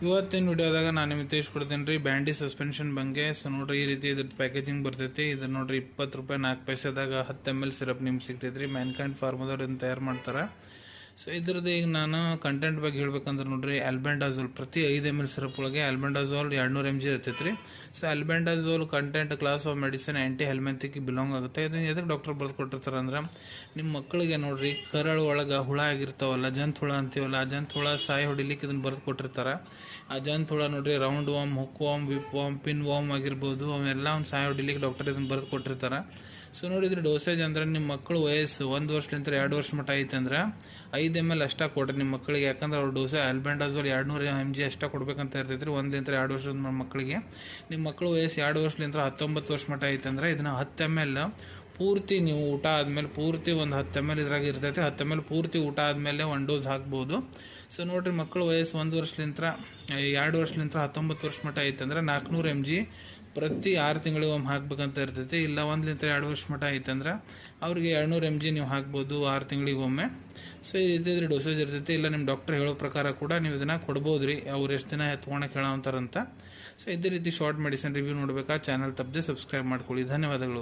ಇವತ್ತಿನ ವಿಡಿಯೋದಾಗ ನಾನು ನಿಮಗೆ ತಿಳಿಸ್ಕೊಡ್ತೀನಿ ರೀ ಬ್ಯಾಂಡಿ ಸಸ್ಪೆನ್ಷನ್ ಬಗ್ಗೆ. ಸೊ ನೋಡ್ರಿ, ಈ ರೀತಿ ಇದ್ರ ಪ್ಯಾಕೇಜಿಂಗ್ ಬರ್ತೈತಿ. ಇದು ನೋಡ್ರಿ 20 ರೂಪಾಯಿ 4 ಪೈಸೆದಾಗ 10 ml ಸಿರಪ್ ನಿಮ್ಗೆ ಸಿಗ್ತೈತ್ರಿ. ಮ್ಯಾನ್ಕೈಂಡ್ ಫಾರ್ಮದವ್ರು ಇದನ್ನ ತಯಾರು ಮಾಡ್ತಾರೆ. ಸೊ ಇದ್ರದ್ದು ಈಗ ನಾನು ಕಂಟೆಂಟ್ ಬಗ್ಗೆ ಹೇಳ್ಬೇಕಂದ್ರೆ ನೋಡ್ರಿ, ಆಲ್ಬೆಂಡಾಜೋಲ್ ಪ್ರತಿ 5 ml ಸಿರಪ್ ಒಳಗೆ ಆಲ್ಬೆಂಡಾಜೋಲ್ 200 mg ಇರ್ತೈತ್ರಿ. So albendazole content class of medicine anti helminthic belong ಆಗುತ್ತೆ. ಇದನ್ನ ಎದಕ್ಕೆ ಡಾಕ್ಟರ್ ಬರೆದು ಕೊಟ್ಟಿರ್ತಾರೆ ಅಂದ್ರೆ, ನಿಮ್ಮ ಮಕ್ಕಳಿಗೆ ನೋಡ್ರಿ ಕರಳು ಒಳಗೆ ಹುಳ ಆಗಿರ್ತಾವಲ್ಲ, ಜಂತ್ ಹುಳ ಅಂತೀವಲ್ಲ, ಆ ಜಂತ್ ಹುಳ ಸಾಯಿ ಹೊಡಿಲಿಕ್ಕೆ ಇದನ್ನು ಬರೆದು ಕೊಟ್ಟಿರ್ತಾರೆ. ಆ ಜಂತ್ ಹುಳ ನೋಡ್ರಿ round warm, hook warm, whip warm, pin warm ಆಗಿರ್ಬೋದು, ಅವೆಲ್ಲ ಒಂದು ಸಾಯಿ ಹೊಡಿಲಿಕ್ಕೆ ಡಾಕ್ಟರ್ ಇದನ್ನು ಬರೆದು ಕೊಟ್ಟಿರ್ತಾರೆ. ಸೊ ನೋಡಿದ್ರೆ ಡೋಸೇಜ್ ಅಂದ್ರೆ ನಿಮ್ಮ ಮಕ್ಕಳು ವಯಸ್ಸು 1 ವರ್ಷದಿಂದ 2 ವರ್ಷ ಮಟ್ಟ ಐತೆ ಅಂದ್ರೆ 5 ml ಅಷ್ಟೇ ಕೊಡ್ರಿ ನಿಮ್ಮ ಮಕ್ಕಳಿಗೆ. ಯಾಕಂದ್ರೆ ಅವ್ರ ಡೋಸೇಜ್ ಆಲ್ಬೆಂಡಾಜೋಲ್ 200 mg ಅಷ್ಟೇ ಕೊಡ್ಬೇಕಂತ ಇರ್ತೈತ್ರಿ 1 ರಿಂದ 2 ವರ್ಷದ ಮಕ್ಕಳಿಗೆ. ನಿಮ್ಮ ಮಕ್ಕಳು ವಯಸ್ಸು 2 ವರ್ಷದಿಂದ 19 ವರ್ಷ ಮಟ್ಟ ಐತೆ ಅಂದ್ರೆ ಇದನ್ನ 10 ml ಪೂರ್ತಿ ನೀವು ಊಟ ಆದಮೇಲೆ ಪೂರ್ತಿ ಒಂದು 10 ml ಇದ್ರಾಗ ಇರ್ತೈತೆ. 10 ml ಪೂರ್ತಿ ಊಟ ಆದಮೇಲೆ 1 ಡೋಸ್ ಹಾಕ್ಬೋದು. ಸೊ ನೋಡ್ರಿ, ಮಕ್ಕಳು ವಯಸ್ಸು 1 ವರ್ಷಲಿಂದ 2 ವರ್ಷಲಿಂದ 19 ವರ್ಷ ಮಟ್ಟ ಐತೆ ಅಂದ್ರೆ 400 mg ಪ್ರತಿ 6 ತಿಂಗಳಿಗೆ ಒಮ್ಮೆ ಹಾಕ್ಬೇಕಂತ ಇರ್ತೈತಿ. ಇಲ್ಲ 1 ರಿಂದ 2 ವರ್ಷ ಮಟ್ಟ ಐತಂದ್ರೆ ಅವ್ರಿಗೆ 200 mg ನೀವು ಹಾಕ್ಬೋದು 6 ತಿಂಗಳಿಗೆ ಒಮ್ಮೆ. ಸೊ ಈ ರೀತಿ ಇದ್ರೆ ಡೋಸೇಜ್ ಇರ್ತೈತಿ. ಇಲ್ಲ ನಿಮ್ಮ ಡಾಕ್ಟರ್ ಹೇಳೋ ಪ್ರಕಾರ ಕೂಡ ನೀವು ಇದನ್ನು ಕೊಡ್ಬೋದು ರೀ, ಅವ್ರು ಎಷ್ಟು ದಿನ ತೊಗೊಳಕ್ಕೆ ಹೇಳೋ ಅಂತಾರಂತ. ಸೊ ಇದೇ ರೀತಿ ಶಾರ್ಟ್ ಮೆಡಿಸಿನ್ ರಿವ್ಯೂ ನೋಡಬೇಕಾ ಚಾನಲ್ ತಪ್ಪದೆ ಸಬ್ಸ್ಕ್ರೈಬ್ ಮಾಡ್ಕೊಳ್ಳಿ. ಧನ್ಯವಾದಗಳು.